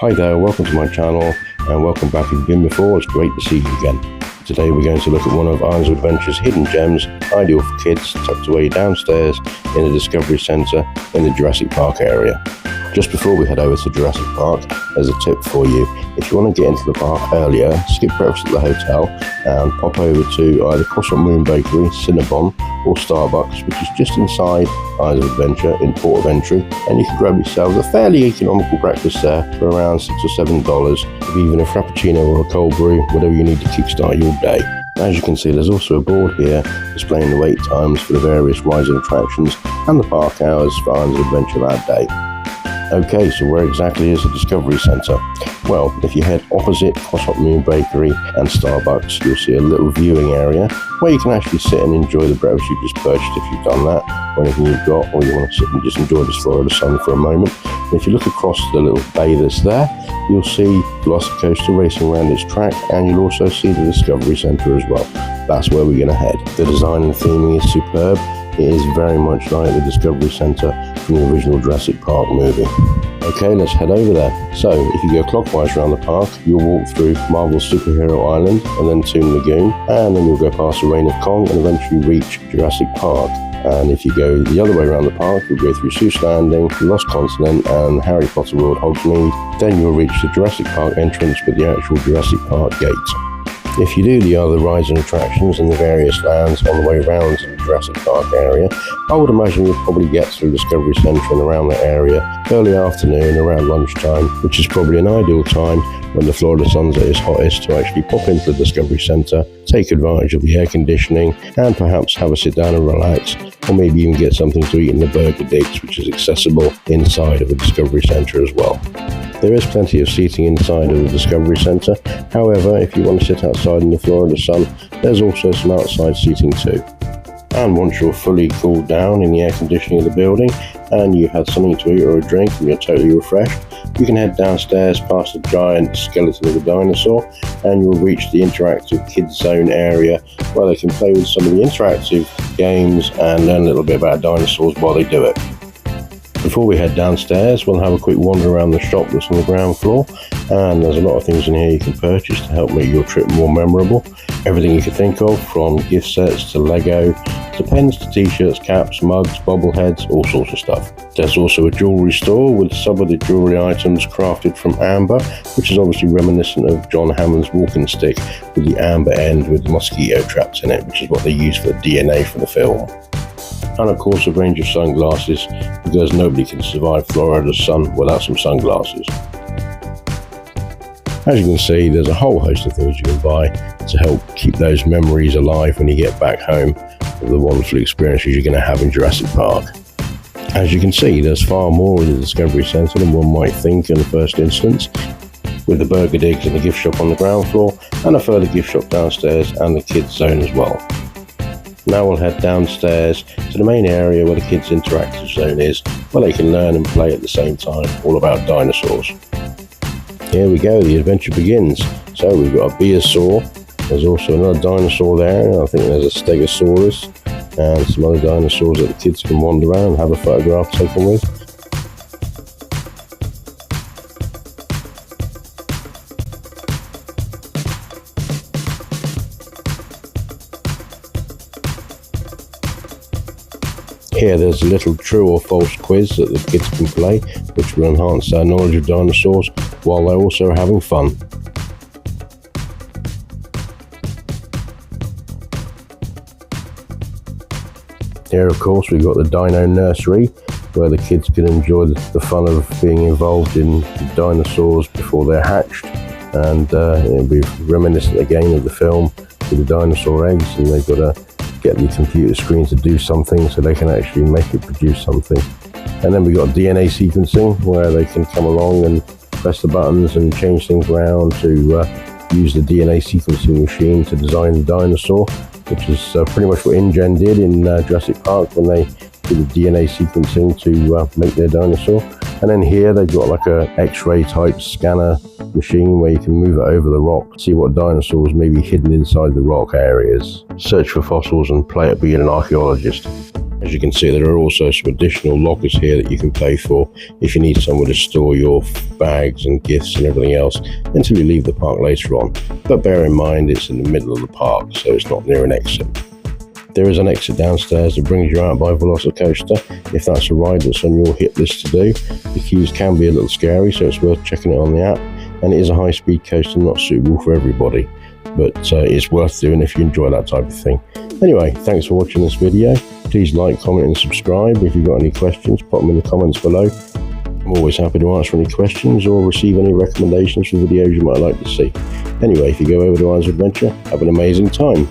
Hi there, welcome to my channel and welcome back if you've been before. It's great to see you again. Today we're going to look at one of Islands of Adventure's hidden gems, ideal for kids, tucked away downstairs in the Discovery Centre in the Jurassic Park area. Just before we head over to Jurassic Park, there's a tip for you. If you want to get into the park earlier, skip breakfast at the hotel and pop over to either Crossrock Moon Bakery, Cinnabon or Starbucks, which is just inside Islands of Adventure in Port of Entry, and you can grab yourselves a fairly economical breakfast there for around $6 or $7, with even a frappuccino or a cold brew, whatever you need to kickstart your day. As you can see, there's also a board here displaying the wait times for the various rides and attractions and the park hours for Islands of Adventure that day. Okay, so where exactly is the Discovery Centre? Well, if you head opposite Crossrock Moon Bakery and Starbucks, you'll see a little viewing area where you can actually sit and enjoy the breakfast you just purchased if you've done that, or anything you've got, or you want to sit and just enjoy this Florida sun for a moment. And if you look across the little bay that's there, you'll see Velocicoaster racing around its track, and you'll also see the Discovery Centre as well. That's where we're going to head. The design and theming is superb. It is very much like the Discovery Centre from the original Jurassic Park movie. Okay, let's head over there. So, if you go clockwise around the park, you'll walk through Marvel's Superhero Island and then Toon Lagoon, and then you'll go past the Reign of Kong and eventually reach Jurassic Park. And if you go the other way around the park, you'll go through Seuss Landing, Lost Continent and Harry Potter World Hogsmeade. Then you'll reach the Jurassic Park entrance with the actual Jurassic Park gate. If you do the other rides and attractions in the various lands on the way around to the Jurassic Park area, I would imagine you'll probably get through Discovery Centre and around that area early afternoon, around lunchtime, which is probably an ideal time when the Florida sun's at its hottest to actually pop into the Discovery Centre, take advantage of the air conditioning, and perhaps have a sit down and relax, or maybe even get something to eat in the Burger Digs, which is accessible inside of the Discovery Centre as well. There is plenty of seating inside of the Discovery Centre. However, if you want to sit outside in the Florida sun, there's also some outside seating too. And once you're fully cooled down in the air conditioning of the building and you've had something to eat or a drink and you're totally refreshed, you can head downstairs past the giant skeleton of a dinosaur and you'll reach the interactive kids zone area where they can play with some of the interactive games and learn a little bit about dinosaurs while they do it. Before we head downstairs, we'll have a quick wander around the shop that's on the ground floor, and there's a lot of things in here you can purchase to help make your trip more memorable. Everything you can think of, from gift sets to Lego, to pens to t-shirts, caps, mugs, bobbleheads, all sorts of stuff. There's also a jewellery store with some of the jewellery items crafted from amber, which is obviously reminiscent of John Hammond's walking stick with the amber end with mosquito traps in it, which is what they use for the DNA for the film. And of course a range of sunglasses, because nobody can survive Florida's sun without some sunglasses. As you can see, there's a whole host of things you can buy to help keep those memories alive when you get back home of the wonderful experiences you're going to have in Jurassic Park. As you can see, there's far more in the Discovery Centre than one might think in the first instance, with the Burger Digs and the gift shop on the ground floor, and a further gift shop downstairs and the kids zone as well. Now we'll head downstairs to the main area where the kids' interactive zone is, where they can learn and play at the same time, all about dinosaurs. Here we go, the adventure begins. So we've got a Beosaur, there's also another dinosaur there, I think there's a Stegosaurus, and some other dinosaurs that the kids can wander around and have a photograph taken with. Here there's a little true or false quiz that the kids can play, which will enhance their knowledge of dinosaurs while they're also having fun. Here of course we've got the Dino Nursery, where the kids can enjoy the fun of being involved in dinosaurs before they're hatched, and it'll be reminiscent again of the film with the dinosaur eggs, and they've got to get the computer screen to do something so they can actually make it produce something. And then we got DNA sequencing, where they can come along and press the buttons and change things around to use the DNA sequencing machine to design the dinosaur, which is pretty much what InGen did in Jurassic Park when they did the DNA sequencing to make their dinosaur. And then here they've got like a X-ray type scanner machine where you can move it over the rock, see what dinosaurs may be hidden inside the rock areas, search for fossils and play at being an archaeologist. As you can see, there are also some additional lockers here that you can pay for if you need somewhere to store your bags and gifts and everything else until you leave the park later on. But bear in mind, it's in the middle of the park, so it's not near an exit. There is an exit downstairs that brings you out by Velocicoaster if that's a ride that's on your hit list to do. The queues can be a little scary, so it's worth checking it on the app, and it is a high-speed coaster, not suitable for everybody, but it's worth doing if you enjoy that type of thing. Anyway, thanks for watching this video. Please like, comment and subscribe. If you've got any questions, pop them in the comments below. I'm always happy to answer any questions or receive any recommendations for videos you might like to see. Anyway, if you go over to Iron's Adventure, have an amazing time.